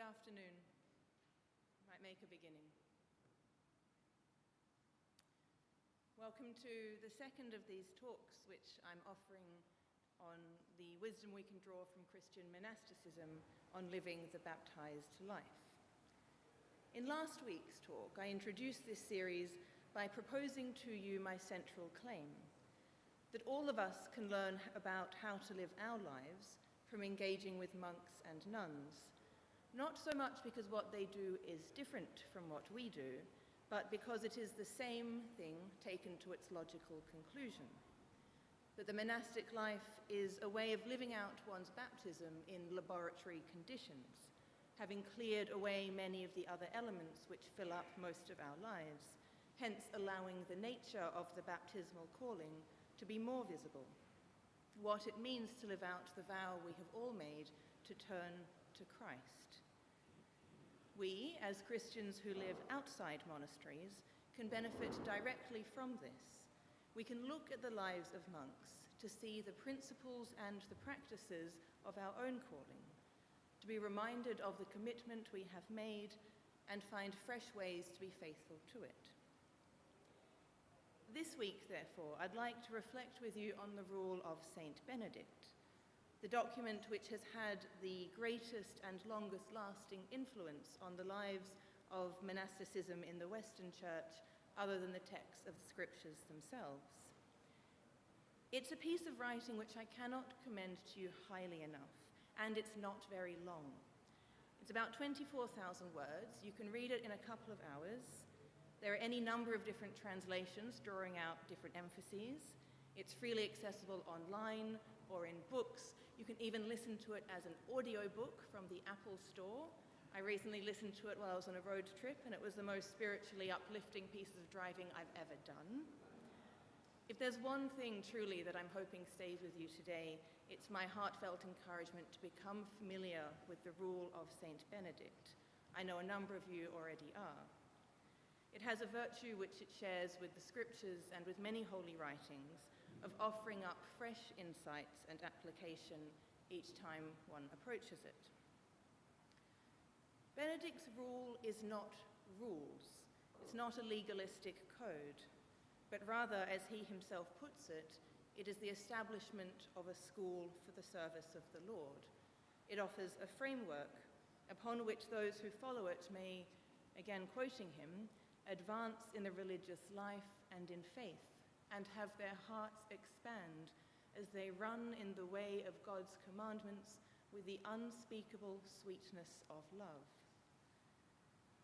afternoon. I might make a beginning. Welcome to the second of these talks, which I'm offering on the wisdom we can draw from Christian monasticism on living the baptized life. In last week's talk, I introduced this series by proposing to you my central claim, that all of us can learn about how to live our lives from engaging with monks and nuns, not so much because what they do is different from what we do, but because it is the same thing taken to its logical conclusion. That the monastic life is a way of living out one's baptism in laboratory conditions, having cleared away many of the other elements which fill up most of our lives, hence allowing the nature of the baptismal calling to be more visible. What it means to live out the vow we have all made to turn to Christ. We, as Christians who live outside monasteries, can benefit directly from this. We can look at the lives of monks to see the principles and the practices of our own calling, to be reminded of the commitment we have made and find fresh ways to be faithful to it. This week, therefore, I'd like to reflect with you on the rule of Saint Benedict, the document which has had the greatest and longest lasting influence on the lives of monasticism in the Western Church, other than the texts of the scriptures themselves. It's a piece of writing which I cannot commend to you highly enough, and it's not very long. It's about 24,000 words. You can read it in a couple of hours. There are any number of different translations drawing out different emphases. It's freely accessible online or in books. You can even listen to it as an audiobook from the Apple Store. I recently listened to it while I was on a road trip, and it was the most spiritually uplifting piece of driving I've ever done. If there's one thing truly that I'm hoping stays with you today, it's my heartfelt encouragement to become familiar with the rule of Saint Benedict. I know a number of you already are. It has a virtue which it shares with the scriptures and with many holy writings of offering up fresh insights and application each time one approaches it. Benedict's rule is not rules. It's not a legalistic code, but rather, as he himself puts it, it is the establishment of a school for the service of the Lord. It offers a framework upon which those who follow it may, again quoting him, advance in the religious life and in faith, and have their hearts expand as they run in the way of God's commandments with the unspeakable sweetness of love.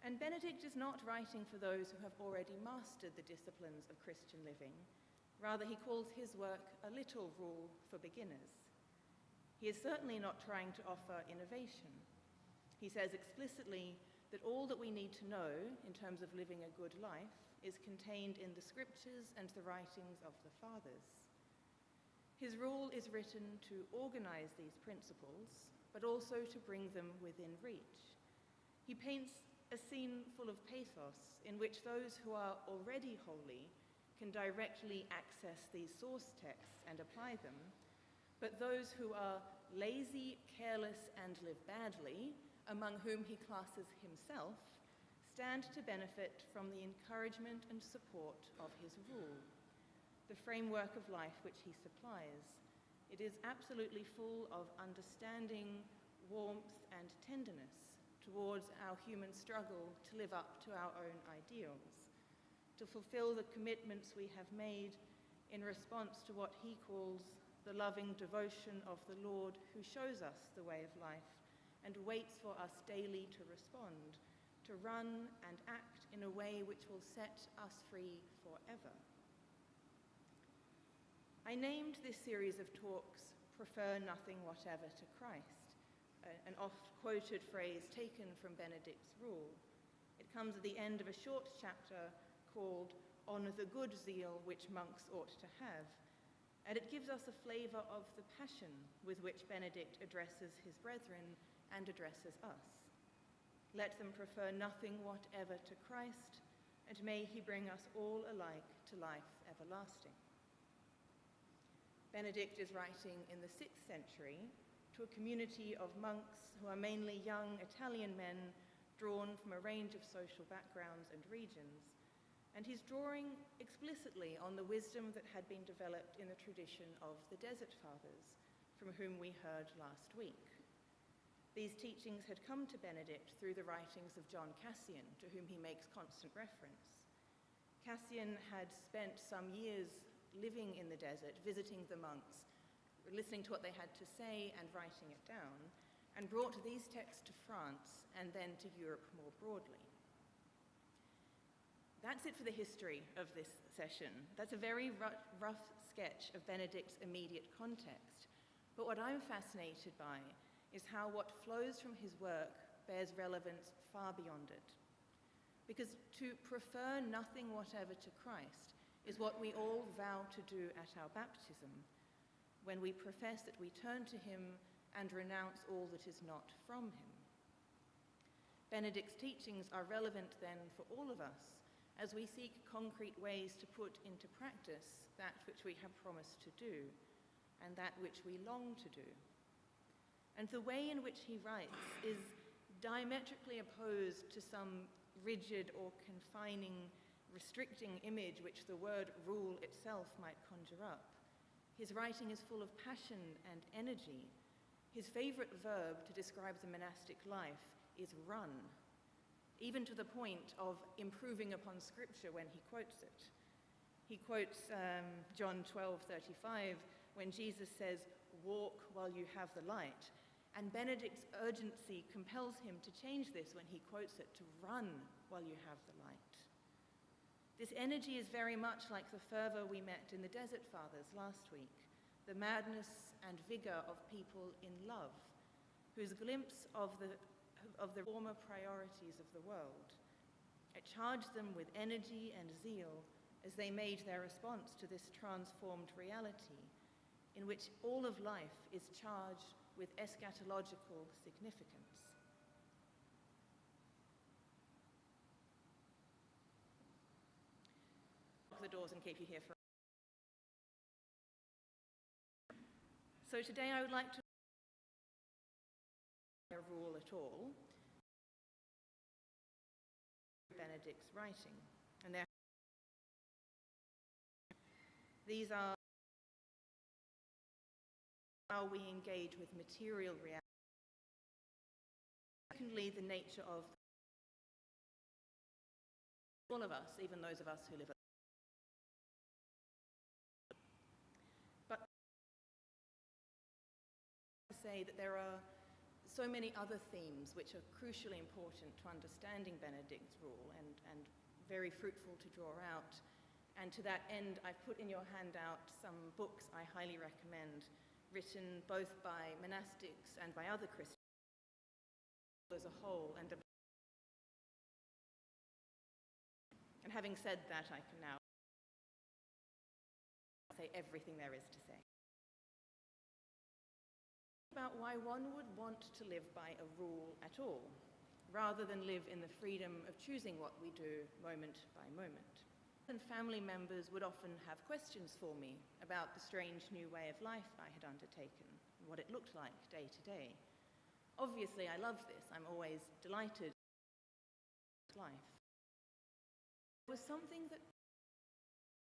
And Benedict is not writing for those who have already mastered the disciplines of Christian living. Rather, he calls his work a little rule for beginners. He is certainly not trying to offer innovation. He says explicitly that all that we need to know in terms of living a good life is contained in the scriptures and the writings of the fathers. His rule is written to organize these principles, but also to bring them within reach. He paints a scene full of pathos in which those who are already holy can directly access these source texts and apply them, but those who are lazy, careless, and live badly, among whom he classes himself, stand to benefit from the encouragement and support of his rule, the framework of life which he supplies. It is absolutely full of understanding, warmth, and tenderness towards our human struggle to live up to our own ideals, to fulfill the commitments we have made in response to what he calls the loving devotion of the Lord who shows us the way of life and waits for us daily to respond, to run and act in a way which will set us free forever. I named this series of talks, "Prefer Nothing Whatever to Christ," an oft-quoted phrase taken from Benedict's rule. It comes at the end of a short chapter called "On the Good Zeal Which Monks Ought to Have," and it gives us a flavor of the passion with which Benedict addresses his brethren and addresses us. Let them prefer nothing whatever to Christ, and may he bring us all alike to life everlasting. Benedict is writing in the 6th century, to a community of monks who are mainly young Italian men drawn from a range of social backgrounds and regions, and he's drawing explicitly on the wisdom that had been developed in the tradition of the Desert Fathers, from whom we heard last week. These teachings had come to Benedict through the writings of John Cassian, to whom he makes constant reference. Cassian had spent some years living in the desert, visiting the monks, listening to what they had to say and writing it down, and brought these texts to France and then to Europe more broadly. That's it for the history of this session. That's a very rough sketch of Benedict's immediate context. But what I'm fascinated by is how what flows from his work bears relevance far beyond it. Because to prefer nothing whatever to Christ is what we all vow to do at our baptism, when we profess that we turn to him and renounce all that is not from him. Benedict's teachings are relevant then for all of us, as we seek concrete ways to put into practice that which we have promised to do, and that which we long to do. And the way in which he writes is diametrically opposed to some rigid or confining, restricting image which the word rule itself might conjure up. His writing is full of passion and energy. His favorite verb to describe the monastic life is run, even to the point of improving upon scripture when he quotes it. He quotes John 12:35, when Jesus says, "Walk while you have the light." And Benedict's urgency compels him to change this when he quotes it to run while you have the light. This energy is very much like the fervor we met in the Desert Fathers last week, the madness and vigor of people in love, whose glimpse of the former priorities of the world. It charged them with energy and zeal as they made their response to this transformed reality, in which all of life is charged with eschatological significance. Lock the doors and keep you here for. So today I would like to a rule at all. Benedict's writing, and these are how we engage with material reality. Secondly, the nature of all of us, even those of us who live. But I say that there are so many other themes which are crucially important to understanding Benedict's rule and very fruitful to draw out. And to that end, I've put in your handout some books I highly recommend, written both by monastics and by other Christians as a whole. And having said that, I can now say everything there is to say about why one would want to live by a rule at all, rather than live in the freedom of choosing what we do moment by moment. And family members would often have questions for me about the strange new way of life I had undertaken, and what it looked like day to day. Obviously, I love this. I'm always delighted with life. There was something that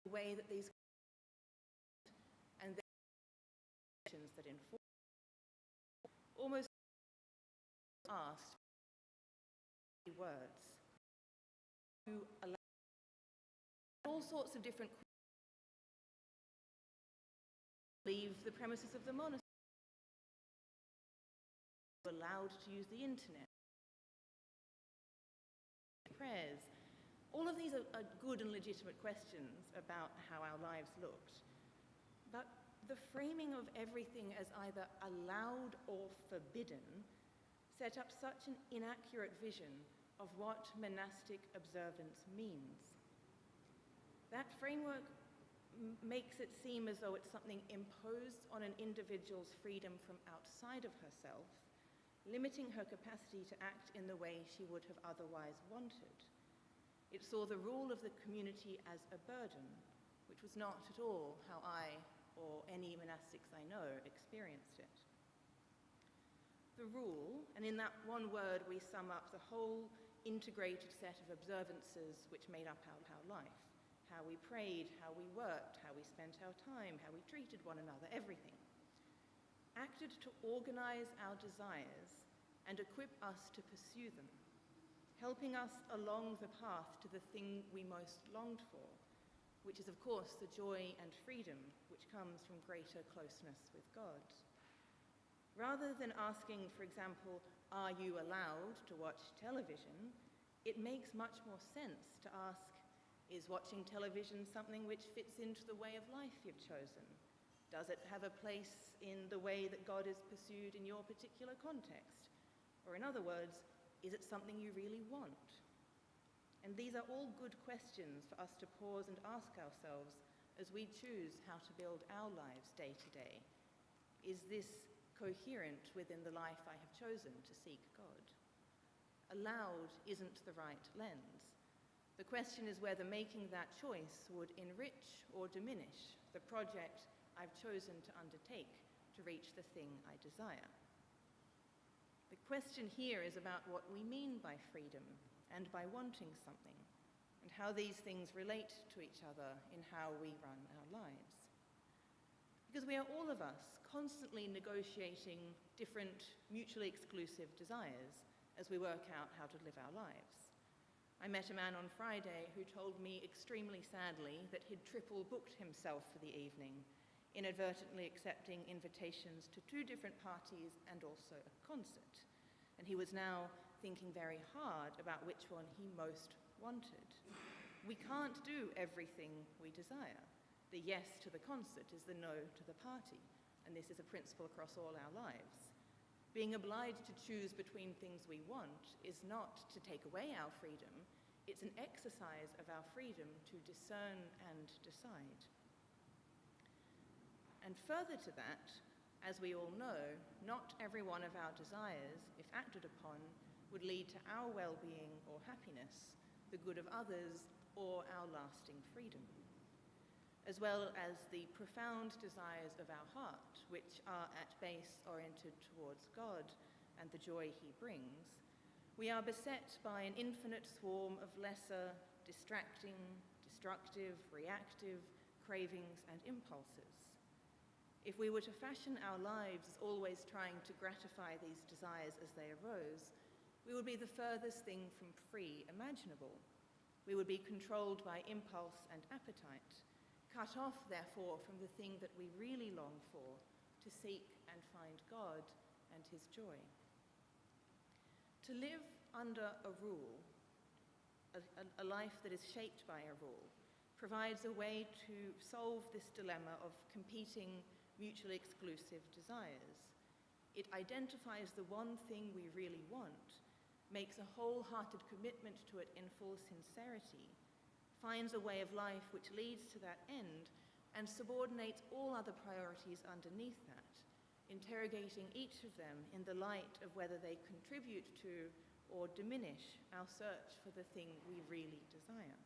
the way that these and the questions that inform almost asked words to allow all sorts of different leave the premises of the monastery, allowed to use the internet, prayers. All of these are good and legitimate questions about how our lives looked. But the framing of everything as either allowed or forbidden set up such an inaccurate vision of what monastic observance means. That framework makes it seem as though it's something imposed on an individual's freedom from outside of herself, limiting her capacity to act in the way she would have otherwise wanted. It saw the rule of the community as a burden, which was not at all how I or any monastics I know experienced it. The rule, and in that one word we sum up the whole integrated set of observances which made up our life. How we prayed, how we worked, how we spent our time, how we treated one another, everything. Acted to organize our desires and equip us to pursue them, helping us along the path to the thing we most longed for, which is of course the joy and freedom which comes from greater closeness with God. Rather than asking, for example, are you allowed to watch television, it makes much more sense to ask, is watching television something which fits into the way of life you've chosen? Does it have a place in the way that God is pursued in your particular context? Or in other words, is it something you really want? And these are all good questions for us to pause and ask ourselves as we choose how to build our lives day to day. Is this coherent within the life I have chosen to seek God? Allowed isn't the right lens. The question is whether making that choice would enrich or diminish the project I've chosen to undertake to reach the thing I desire. The question here is about what we mean by freedom and by wanting something, and how these things relate to each other in how we run our lives. Because we are all of us constantly negotiating different mutually exclusive desires as we work out how to live our lives. I met a man on Friday who told me extremely sadly that he'd triple booked himself for the evening, inadvertently accepting invitations to 2 different parties and also a concert. And he was now thinking very hard about which one he most wanted. We can't do everything we desire. The yes to the concert is the no to the party, and this is a principle across all our lives. Being obliged to choose between things we want is not to take away our freedom, it's an exercise of our freedom to discern and decide. And further to that, as we all know, not every one of our desires, if acted upon, would lead to our well-being or happiness, the good of others, or our lasting freedom. As well as the profound desires of our heart, which are at base oriented towards God and the joy he brings, we are beset by an infinite swarm of lesser, distracting, destructive, reactive cravings and impulses. If we were to fashion our lives as always trying to gratify these desires as they arose, we would be the furthest thing from free imaginable. We would be controlled by impulse and appetite, cut off, therefore, from the thing that we really long for, to seek and find God and his joy. To live under a rule, a life that is shaped by a rule, provides a way to solve this dilemma of competing, mutually exclusive desires. It identifies the one thing we really want, makes a wholehearted commitment to it in full sincerity, finds a way of life which leads to that end, and subordinates all other priorities underneath that, interrogating each of them in the light of whether they contribute to or diminish our search for the thing we really desire.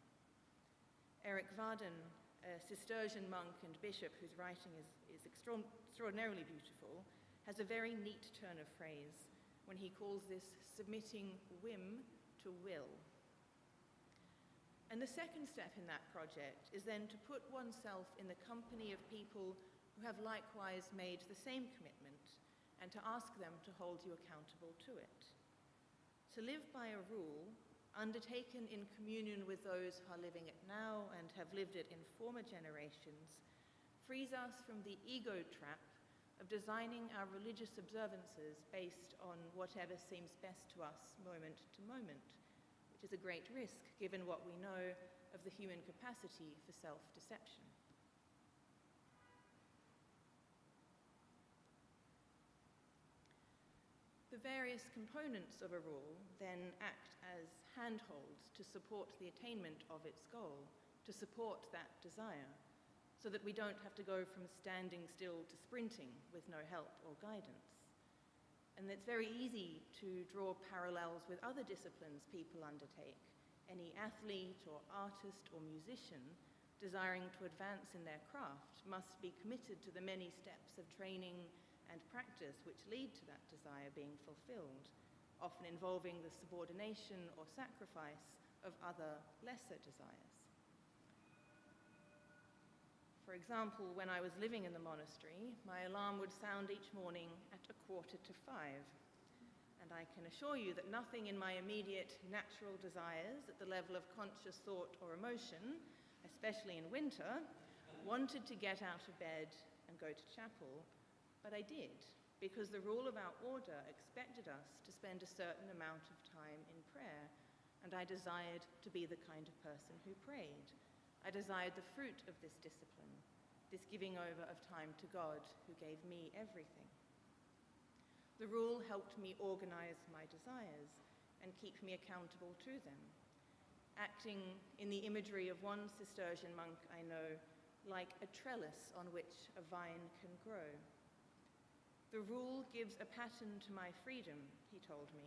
Eric Varden, a Cistercian monk and bishop whose writing is extraordinarily beautiful, has a very neat turn of phrase when he calls this submitting whim to will. And the second step in that project is then to put oneself in the company of people who have likewise made the same commitment and to ask them to hold you accountable to it. To live by a rule, undertaken in communion with those who are living it now and have lived it in former generations, frees us from the ego trap of designing our religious observances based on whatever seems best to us moment to moment, which is a great risk given what we know of the human capacity for self-deception. The various components of a rule then act as handholds to support the attainment of its goal, to support that desire, so that we don't have to go from standing still to sprinting with no help or guidance. And it's very easy to draw parallels with other disciplines people undertake. Any athlete or artist or musician desiring to advance in their craft must be committed to the many steps of training, and practice which lead to that desire being fulfilled, often involving the subordination or sacrifice of other lesser desires. For example, when I was living in the monastery, my alarm would sound each morning at 4:45. And I can assure you that nothing in my immediate natural desires at the level of conscious thought or emotion, especially in winter, wanted to get out of bed and go to chapel, but I did, because the rule of our order expected us to spend a certain amount of time in prayer, and I desired to be the kind of person who prayed. I desired the fruit of this discipline, this giving over of time to God, who gave me everything. The rule helped me organize my desires and keep me accountable to them, acting in the imagery of one Cistercian monk I know, like a trellis on which a vine can grow. The rule gives a pattern to my freedom, he told me.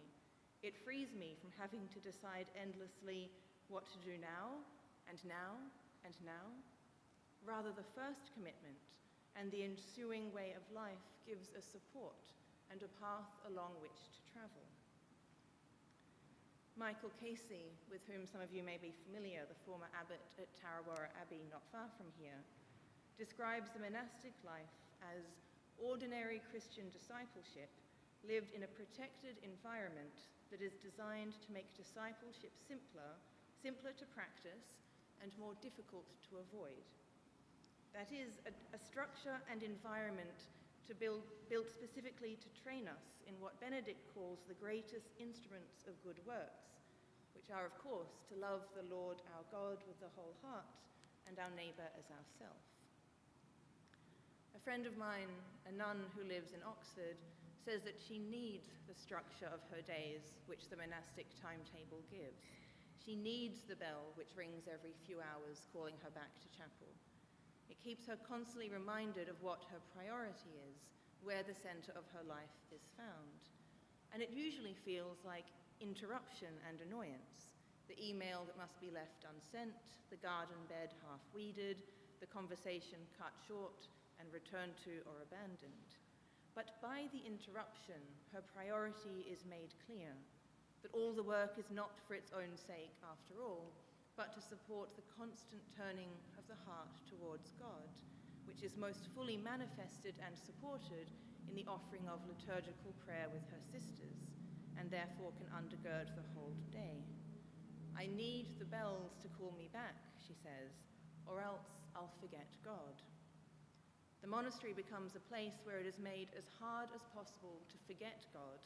It frees me from having to decide endlessly what to do now, and now, and now. Rather, the first commitment and the ensuing way of life gives a support and a path along which to travel. Michael Casey, with whom some of you may be familiar, the former abbot at Tarrawarra Abbey, not far from here, describes the monastic life as ordinary Christian discipleship lived in a protected environment that is designed to make discipleship simpler to practice, and more difficult to avoid. That is, a structure and environment built specifically to train us in what Benedict calls the greatest instruments of good works, which are, of course, to love the Lord our God with the whole heart and our neighbour as ourself. A friend of mine, a nun who lives in Oxford, says that she needs the structure of her days which the monastic timetable gives. She needs the bell which rings every few hours, calling her back to chapel. It keeps her constantly reminded of what her priority is, where the centre of her life is found. And it usually feels like interruption and annoyance. The email that must be left unsent, the garden bed half-weeded, the conversation cut short and returned to or abandoned. But by the interruption, her priority is made clear, that all the work is not for its own sake after all, but to support the constant turning of the heart towards God, which is most fully manifested and supported in the offering of liturgical prayer with her sisters, and therefore can undergird the whole day. I need the bells to call me back, she says, or else I'll forget God. The monastery becomes a place where it is made as hard as possible to forget God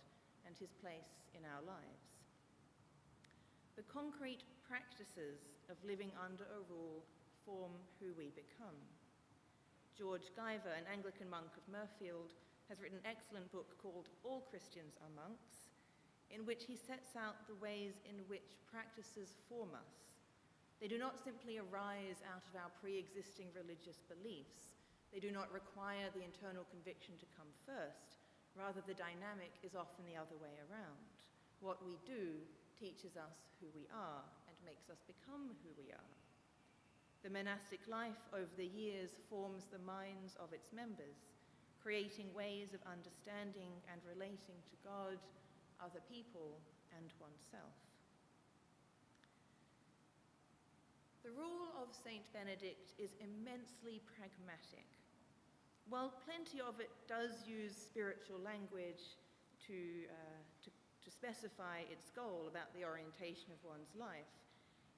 and his place in our lives. The concrete practices of living under a rule form who we become. George Guyver, an Anglican monk of Murfield, has written an excellent book called All Christians Are Monks, in which he sets out the ways in which practices form us. They do not simply arise out of our pre-existing religious beliefs. They do not require the internal conviction to come first. Rather, the dynamic is often the other way around. What we do teaches us who we are and makes us become who we are. The monastic life over the years forms the minds of its members, creating ways of understanding and relating to God, other people, and oneself. The rule of Saint Benedict is immensely pragmatic. While plenty of it does use spiritual language to specify its goal about the orientation of one's life,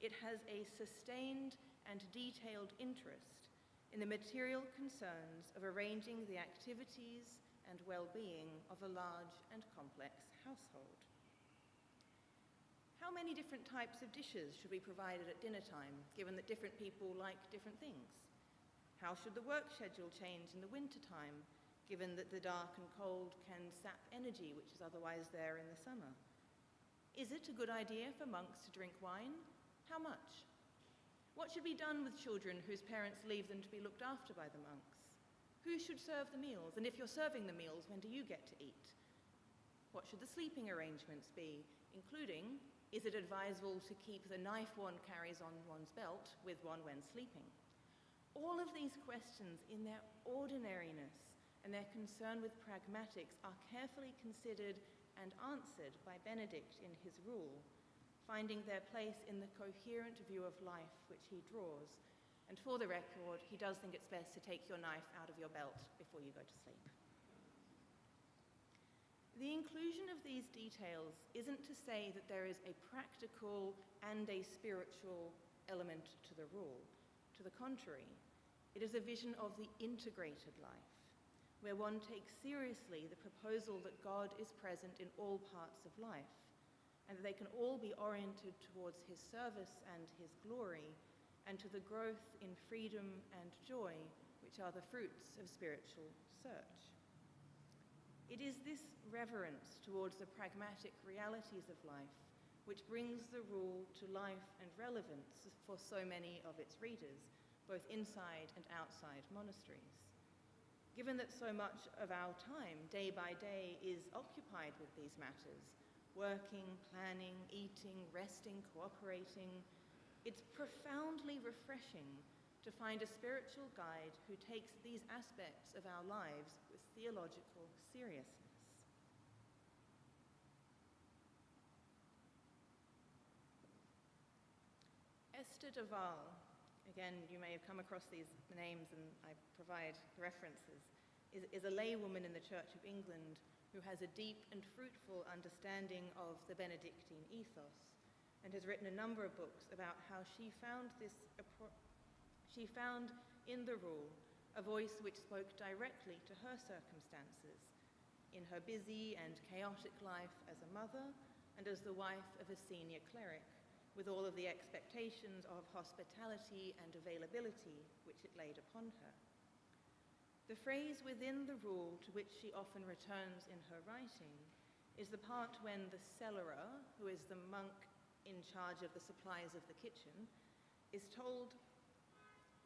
it has a sustained and detailed interest in the material concerns of arranging the activities and well-being of a large and complex household. How many different types of dishes should be provided at dinner time, given that different people like different things? How should the work schedule change in the winter time, given that the dark and cold can sap energy which is otherwise there in the summer? Is it a good idea for monks to drink wine? How much? What should be done with children whose parents leave them to be looked after by the monks? Who should serve the meals? And if you're serving the meals, when do you get to eat? What should the sleeping arrangements be, including, is it advisable to keep the knife one carries on one's belt with one when sleeping? All of these questions, in their ordinariness and their concern with pragmatics are carefully considered and answered by Benedict in his rule, finding their place in the coherent view of life which he draws. And for the record, he does think it's best to take your knife out of your belt before you go to sleep. The inclusion of these details isn't to say that there is a practical and a spiritual element to the rule. To the contrary, it is a vision of the integrated life, where one takes seriously the proposal that God is present in all parts of life, and that they can all be oriented towards his service and his glory, and to the growth in freedom and joy, which are the fruits of spiritual search. It is this reverence towards the pragmatic realities of life which brings the rule to life and relevance for so many of its readers, both inside and outside monasteries. Given that so much of our time, day by day, is occupied with these matters, working, planning, eating, resting, cooperating, it's profoundly refreshing to find a spiritual guide who takes these aspects of our lives with theological seriousness. Esther de Waal, again, you may have come across these names and I provide references, is a laywoman in the Church of England who has a deep and fruitful understanding of the Benedictine ethos and has written a number of books about how she found in the rule a voice which spoke directly to her circumstances in her busy and chaotic life as a mother and as the wife of a senior cleric, with all of the expectations of hospitality and availability which it laid upon her. The phrase within the rule to which she often returns in her writing is the part when the cellarer, who is the monk in charge of the supplies of the kitchen, is told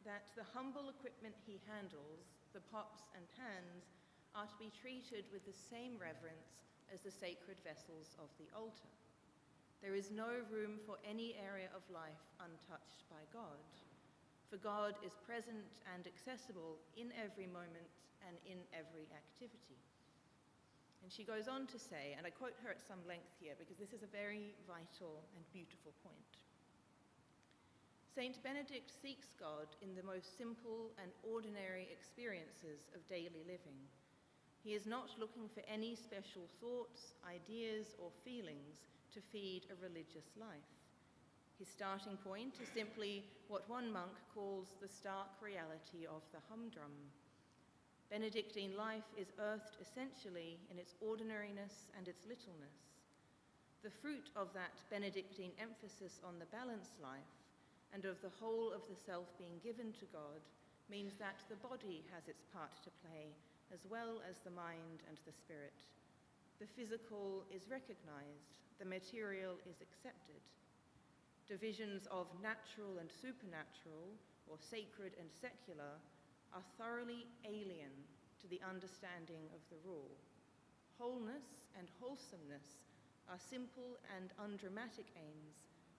that the humble equipment he handles, the pots and pans, are to be treated with the same reverence as the sacred vessels of the altar. There is no room for any area of life untouched by God, for God is present and accessible in every moment and in every activity. And she goes on to say, and I quote her at some length here because this is a very vital and beautiful point. Saint Benedict seeks God in the most simple and ordinary experiences of daily living. He is not looking for any special thoughts, ideas, or feelings to feed a religious life. His starting point is simply what one monk calls the stark reality of the humdrum. Benedictine life is earthed essentially in its ordinariness and its littleness. The fruit of that Benedictine emphasis on the balanced life and of the whole of the self being given to God means that the body has its part to play, as well as the mind and the spirit. The physical is recognized, the material is accepted. Divisions of natural and supernatural, or sacred and secular, are thoroughly alien to the understanding of the rule. Wholeness and wholesomeness are simple and undramatic aims,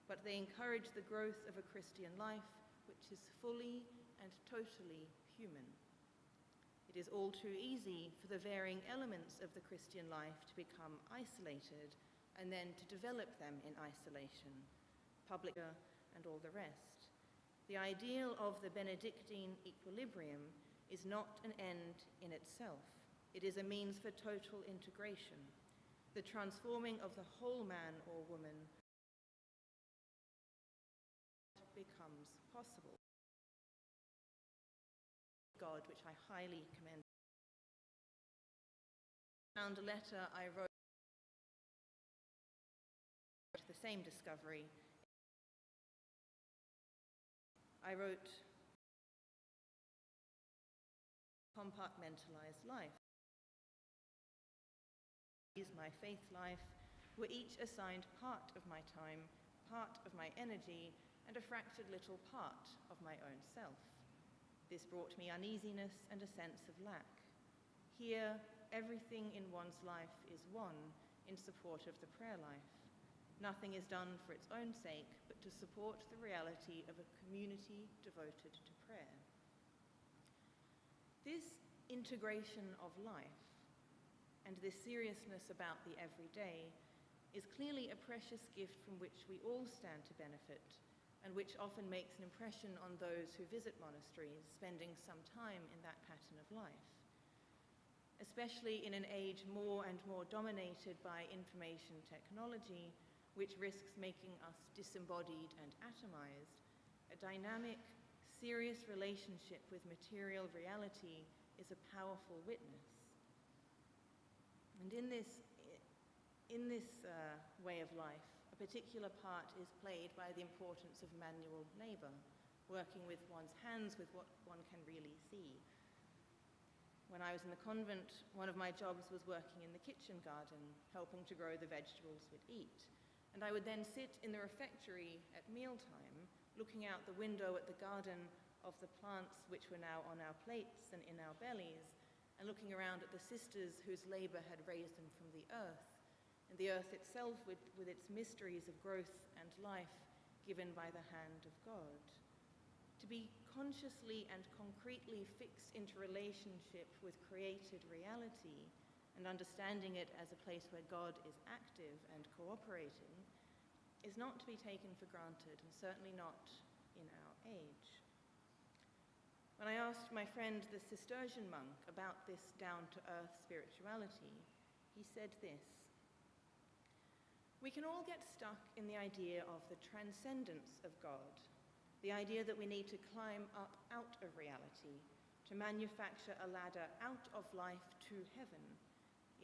but they encourage the growth of a Christian life which is fully and totally human. It is all too easy for the varying elements of the Christian life to become isolated and then to develop them in isolation, public and all the rest. The ideal of the Benedictine equilibrium is not an end in itself. It is a means for total integration, the transforming of the whole man or woman becomes possible. God, which I highly commend. I found a letter I wrote the same discovery. I wrote compartmentalized life. My faith life were each assigned part of my time, part of my energy, and a fractured little part of my own self. This brought me uneasiness and a sense of lack. Here, everything in one's life is one in support of the prayer life. Nothing is done for its own sake, but to support the reality of a community devoted to prayer. This integration of life and this seriousness about the everyday is clearly a precious gift from which we all stand to benefit, and which often makes an impression on those who visit monasteries, spending some time in that pattern of life. Especially in an age more and more dominated by information technology, which risks making us disembodied and atomized, a dynamic, serious relationship with material reality is a powerful witness. And in this way of life, a particular part is played by the importance of manual labor, working with one's hands with what one can really see. When I was in the convent, one of my jobs was working in the kitchen garden, helping to grow the vegetables we'd eat. And I would then sit in the refectory at mealtime, looking out the window at the garden of the plants which were now on our plates and in our bellies, and looking around at the sisters whose labor had raised them from the earth, and the earth itself with its mysteries of growth and life given by the hand of God. To be consciously and concretely fixed into relationship with created reality and understanding it as a place where God is active and cooperating is not to be taken for granted, and certainly not in our age. When I asked my friend, the Cistercian monk, about this down-to-earth spirituality, he said this: "We can all get stuck in the idea of the transcendence of God, the idea that we need to climb up out of reality, to manufacture a ladder out of life to heaven.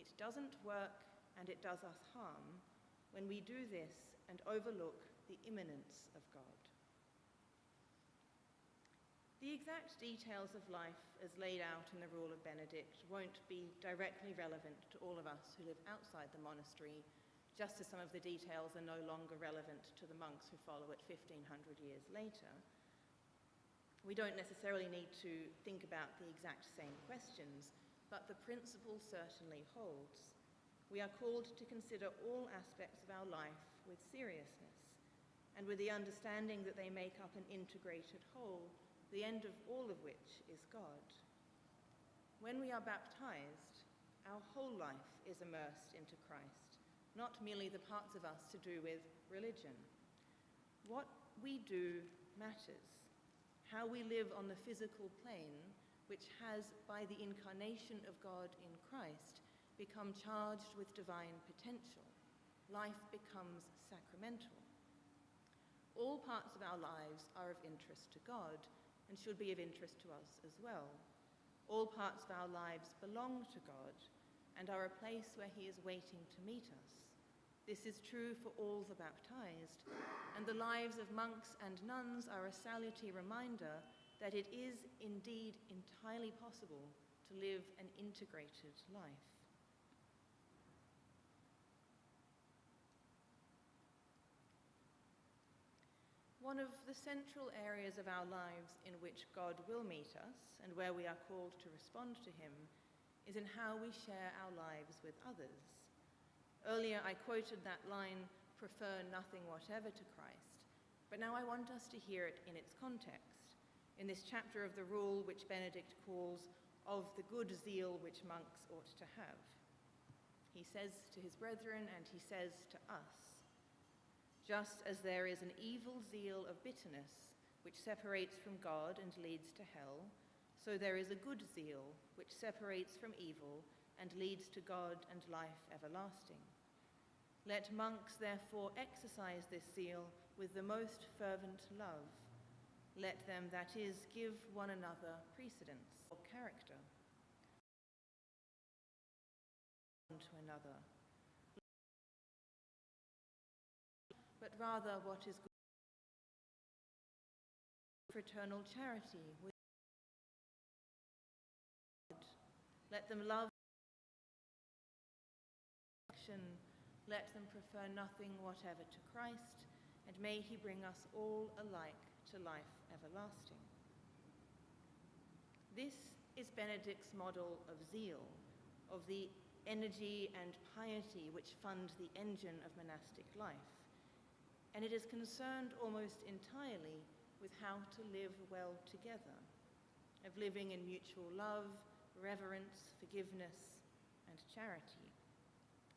It doesn't work and it does us harm when we do this and overlook the immanence of God." The exact details of life as laid out in the Rule of Benedict won't be directly relevant to all of us who live outside the monastery, just as some of the details are no longer relevant to the monks who follow it 1,500 years later. We don't necessarily need to think about the exact same questions, but the principle certainly holds. We are called to consider all aspects of our life with seriousness, and with the understanding that they make up an integrated whole, the end of all of which is God. When we are baptized, our whole life is immersed into Christ, not merely the parts of us to do with religion. What we do matters. How we live on the physical plane, which has, by the incarnation of God in Christ, become charged with divine potential. Life becomes sacramental. All parts of our lives are of interest to God and should be of interest to us as well. All parts of our lives belong to God and are a place where he is waiting to meet us. This is true for all the baptized, and the lives of monks and nuns are a salutary reminder that it is indeed entirely possible to live an integrated life. One of the central areas of our lives in which God will meet us and where we are called to respond to him is in how we share our lives with others. Earlier I quoted that line, "Prefer nothing whatever to Christ," but now I want us to hear it in its context, in this chapter of the rule which Benedict calls "of the good zeal which monks ought to have." He says to his brethren, and he says to us, "Just as there is an evil zeal of bitterness which separates from God and leads to hell, so there is a good zeal which separates from evil and leads to God and life everlasting. Let monks therefore exercise this zeal with the most fervent love. Let them, that is, give one another precedence or character to another, but rather what is good, fraternal charity with God. Let them love, let them prefer nothing whatever to Christ, and may he bring us all alike to life everlasting." This is Benedict's model of zeal, of the energy and piety which fund the engine of monastic life, and it is concerned almost entirely with how to live well together, of living in mutual love, reverence, forgiveness, and charity.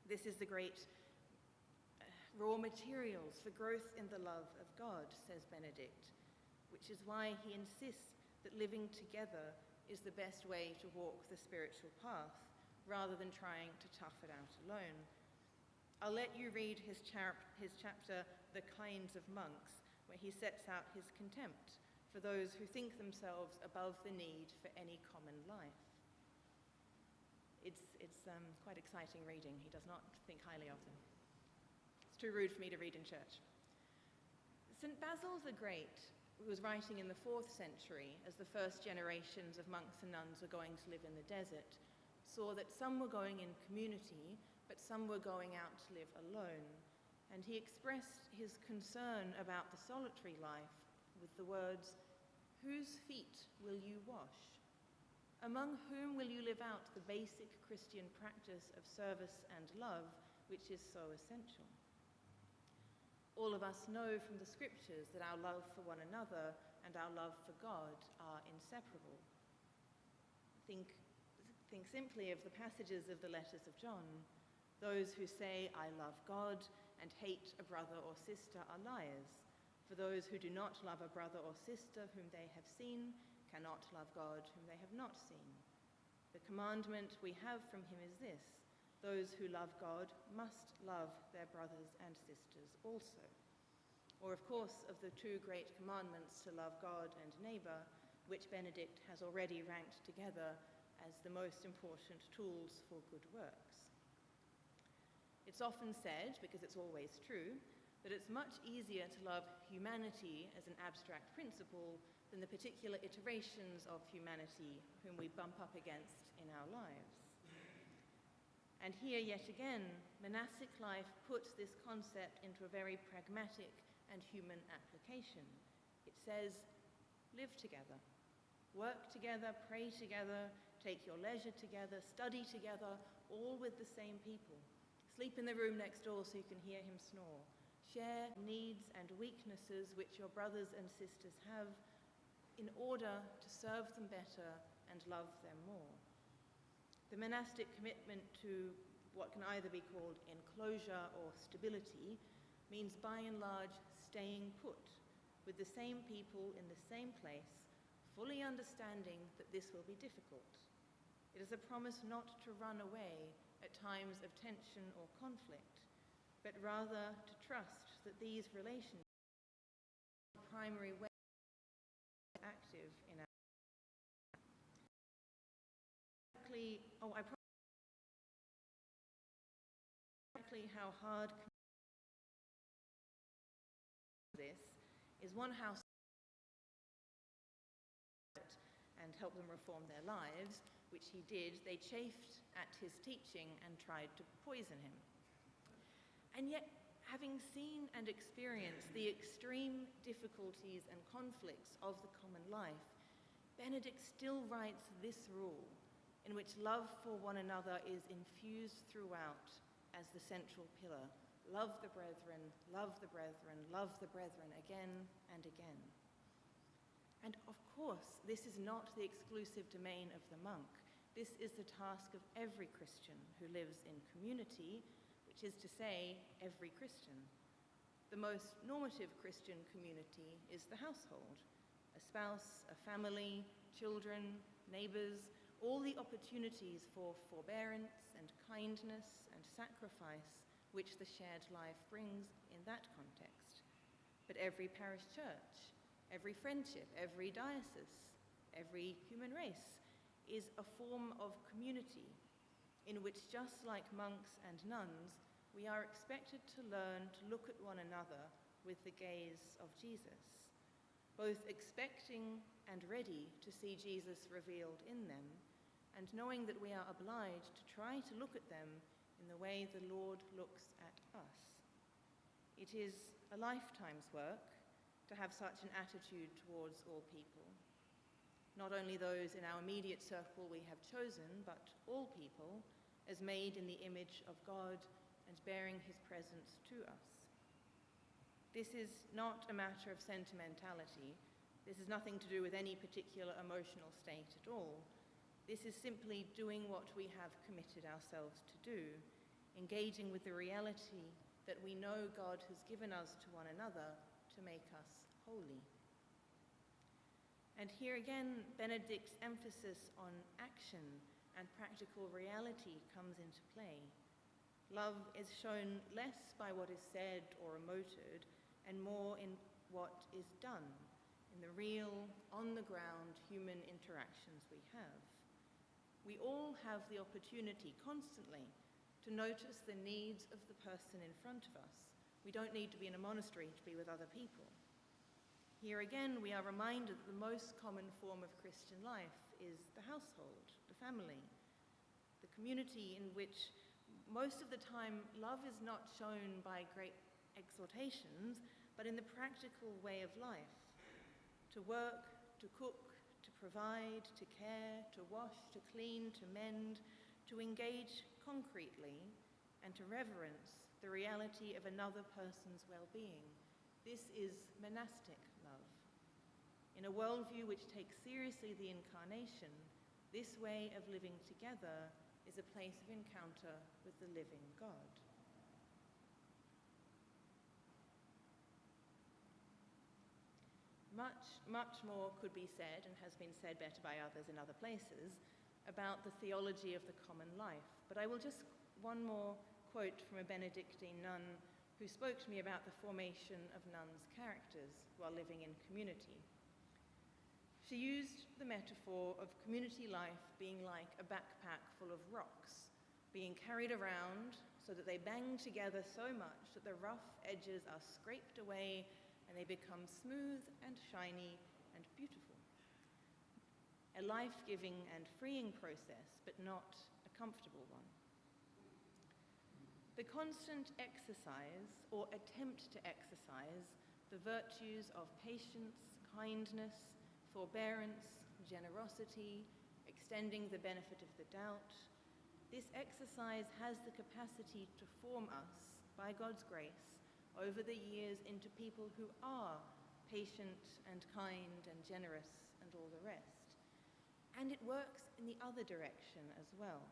This is the great raw materials for growth in the love of God, says Benedict, which is why he insists that living together is the best way to walk the spiritual path, rather than trying to tough it out alone. I'll let you read his chapter, The Kinds of Monks, where he sets out his contempt for those who think themselves above the need for any common life. It's quite exciting reading. He does not think highly of them. It's too rude for me to read in church. St. Basil the Great, who was writing in the 4th century as the first generations of monks and nuns were going to live in the desert, saw that some were going in community, but some were going out to live alone. And he expressed his concern about the solitary life with the words, "Whose feet will you wash? Among whom will you live out the basic Christian practice of service and love, which is so essential?" All of us know from the scriptures that our love for one another and our love for God are inseparable. Think simply of the passages of the letters of John. Those who say, "I love God," and hate a brother or sister are liars. For those who do not love a brother or sister whom they have seen cannot love God whom they have not seen. The commandment we have from him is this: those who love God must love their brothers and sisters also. Or, of course, of the 2 great commandments to love God and neighbour, which Benedict has already ranked together as the most important tools for good works. It's often said, because it's always true, that it's much easier to love humanity as an abstract principle than the particular iterations of humanity whom we bump up against in our lives. And here, yet again, monastic life puts this concept into a very pragmatic and human application. It says, live together, work together, pray together, take your leisure together, study together, all with the same people. Sleep in the room next door so you can hear him snore. Share needs and weaknesses which your brothers and sisters have in order to serve them better and love them more. The monastic commitment to what can either be called enclosure or stability means by and large staying put with the same people in the same place, fully understanding that this will be difficult. It is a promise not to run away at times of tension or conflict, but rather to trust that these relations are the primary way active in our how hard this is one house and help them reform their lives, which he did. They chafed at his teaching and tried to poison him. And yet, having seen and experienced the extreme difficulties and conflicts of the common life, Benedict still writes this rule, in which love for one another is infused throughout as the central pillar. Love the brethren, love the brethren, love the brethren again and again. And of course, this is not the exclusive domain of the monk. This is the task of every Christian who lives in community, which is to say, every Christian. The most normative Christian community is the household. A spouse, a family, children, neighbours, all the opportunities for forbearance and kindness and sacrifice which the shared life brings in that context. But every parish church, every friendship, every diocese, every human race is a form of community in which, just like monks and nuns, we are expected to learn to look at one another with the gaze of Jesus, both expecting and ready to see Jesus revealed in them, and knowing that we are obliged to try to look at them in the way the Lord looks at us. It is a lifetime's work to have such an attitude towards all people, not only those in our immediate circle we have chosen, but all people as made in the image of God and bearing his presence to us. This is not a matter of sentimentality. This has nothing to do with any particular emotional state at all. This is simply doing what we have committed ourselves to do, engaging with the reality that we know God has given us to one another to make us holy. And here again, Benedict's emphasis on action and practical reality comes into play. Love is shown less by what is said or emoted, and more in what is done, in the real, on-the-ground human interactions we have. We all have the opportunity constantly to notice the needs of the person in front of us. We don't need to be in a monastery to be with other people. Here again, we are reminded that the most common form of Christian life is the household, the family, the community in which most of the time love is not shown by great exhortations, but in the practical way of life. To work, to cook, to provide, to care, to wash, to clean, to mend, to engage concretely, and to reverence the reality of another person's well-being. This is monastic love. In a worldview which takes seriously the incarnation, this way of living together is a place of encounter with the living God. Much more could be said, and has been said better by others in other places, about the theology of the common life. But I will just one more quote from a Benedictine nun who spoke to me about the formation of nuns' characters while living in community. She used the metaphor of community life being like a backpack full of rocks, being carried around so that they bang together so much that the rough edges are scraped away and they become smooth and shiny and beautiful. A life-giving and freeing process, but not a comfortable one. The constant exercise, or attempt to exercise, the virtues of patience, kindness, forbearance, generosity, extending the benefit of the doubt, this exercise has the capacity to form us, by God's grace, over the years into people who are patient and kind and generous and all the rest. And it works in the other direction as well.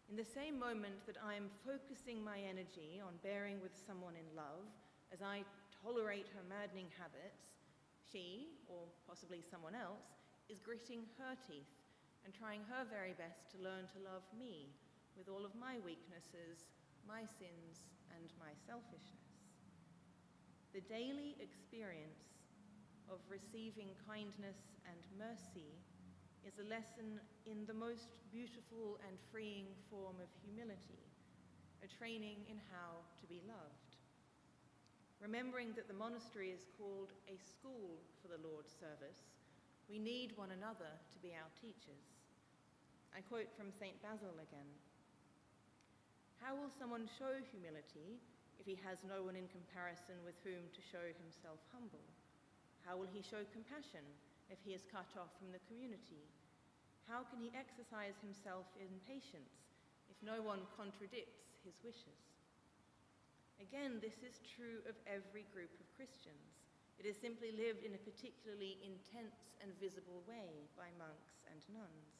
In the same moment that I am focusing my energy on bearing with someone in love, as I tolerate her maddening habits, she, or possibly someone else, is gritting her teeth and trying her very best to learn to love me with all of my weaknesses, my sins, and my selfishness. The daily experience of receiving kindness and mercy is a lesson in the most beautiful and freeing form of humility, a training in how to be loved. Remembering that the monastery is called a school for the Lord's service, we need one another to be our teachers. I quote from St. Basil again. How will someone show humility if he has no one in comparison with whom to show himself humble? How will he show compassion if he is cut off from the community? How can he exercise himself in patience if no one contradicts his wishes? Again, this is true of every group of Christians. It is simply lived in a particularly intense and visible way by monks and nuns.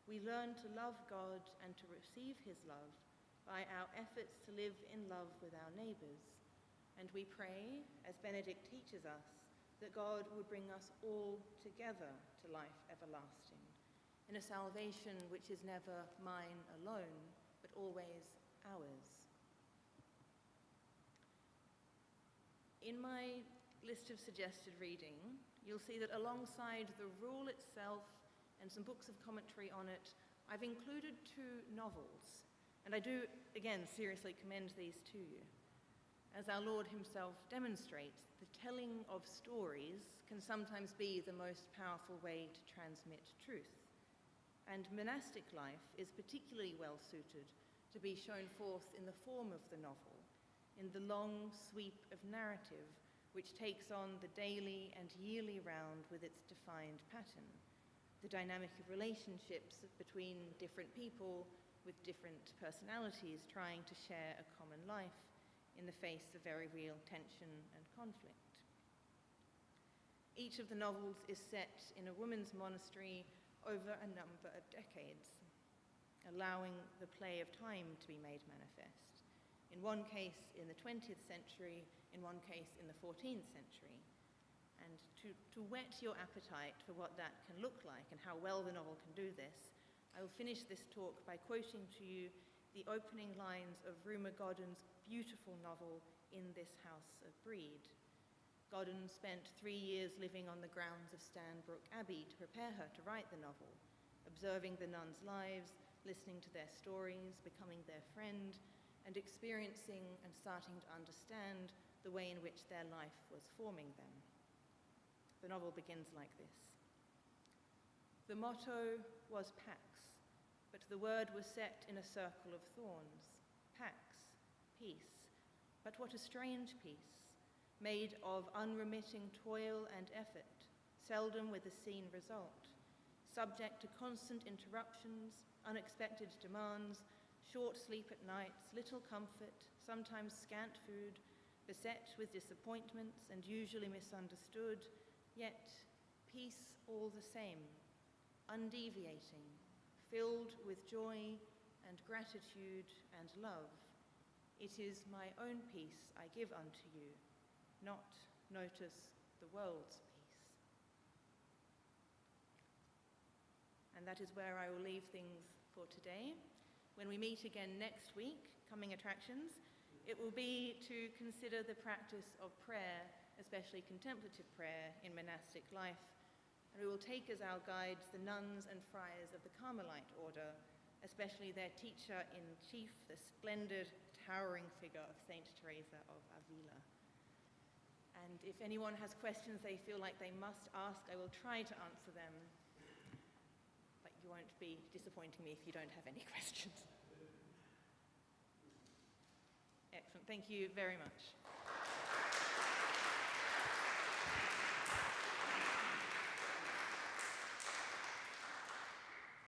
We learn to love God and to receive his love by our efforts to live in love with our neighbours. And we pray, as Benedict teaches us, that God would bring us all together to life everlasting, in a salvation which is never mine alone, but always ours. In my list of suggested reading, you'll see that alongside the rule itself and some books of commentary on it, I've included 2 novels. And I do, again, seriously commend these to you. As our Lord himself demonstrates, the telling of stories can sometimes be the most powerful way to transmit truth. And monastic life is particularly well suited to be shown forth in the form of the novel, in the long sweep of narrative which takes on the daily and yearly round with its defined pattern, the dynamic of relationships between different people with different personalities trying to share a common life in the face of very real tension and conflict. Each of the novels is set in a women's monastery over a number of decades, allowing the play of time to be made manifest. In one case in the 20th century, in one case in the 14th century. And to whet your appetite for what that can look like and how well the novel can do this, I will finish this talk by quoting to you the opening lines of Rumer Godden's beautiful novel, In This House of Brede. Godden spent 3 years living on the grounds of Stanbrook Abbey to prepare her to write the novel, observing the nuns' lives, listening to their stories, becoming their friend, and experiencing and starting to understand the way in which their life was forming them. The novel begins like this. The motto was Pax, but the word was set in a circle of thorns. Pax, peace. But what a strange peace, made of unremitting toil and effort, seldom with a seen result, subject to constant interruptions, unexpected demands, short sleep at nights, little comfort, sometimes scant food, beset with disappointments and usually misunderstood, yet peace all the same, undeviating, filled with joy and gratitude and love. It is my own peace I give unto you, not, notice, the world's peace. And that is where I will leave things for today. When we meet again next week, coming attractions, it will be to consider the practice of prayer, especially contemplative prayer, in monastic life. And we will take as our guides the nuns and friars of the Carmelite order, especially their teacher-in-chief, the splendid, towering figure of Saint Teresa of Avila. And if anyone has questions they feel like they must ask, I will try to answer them. But you won't be disappointing me if you don't have any questions. Excellent. Thank you very much.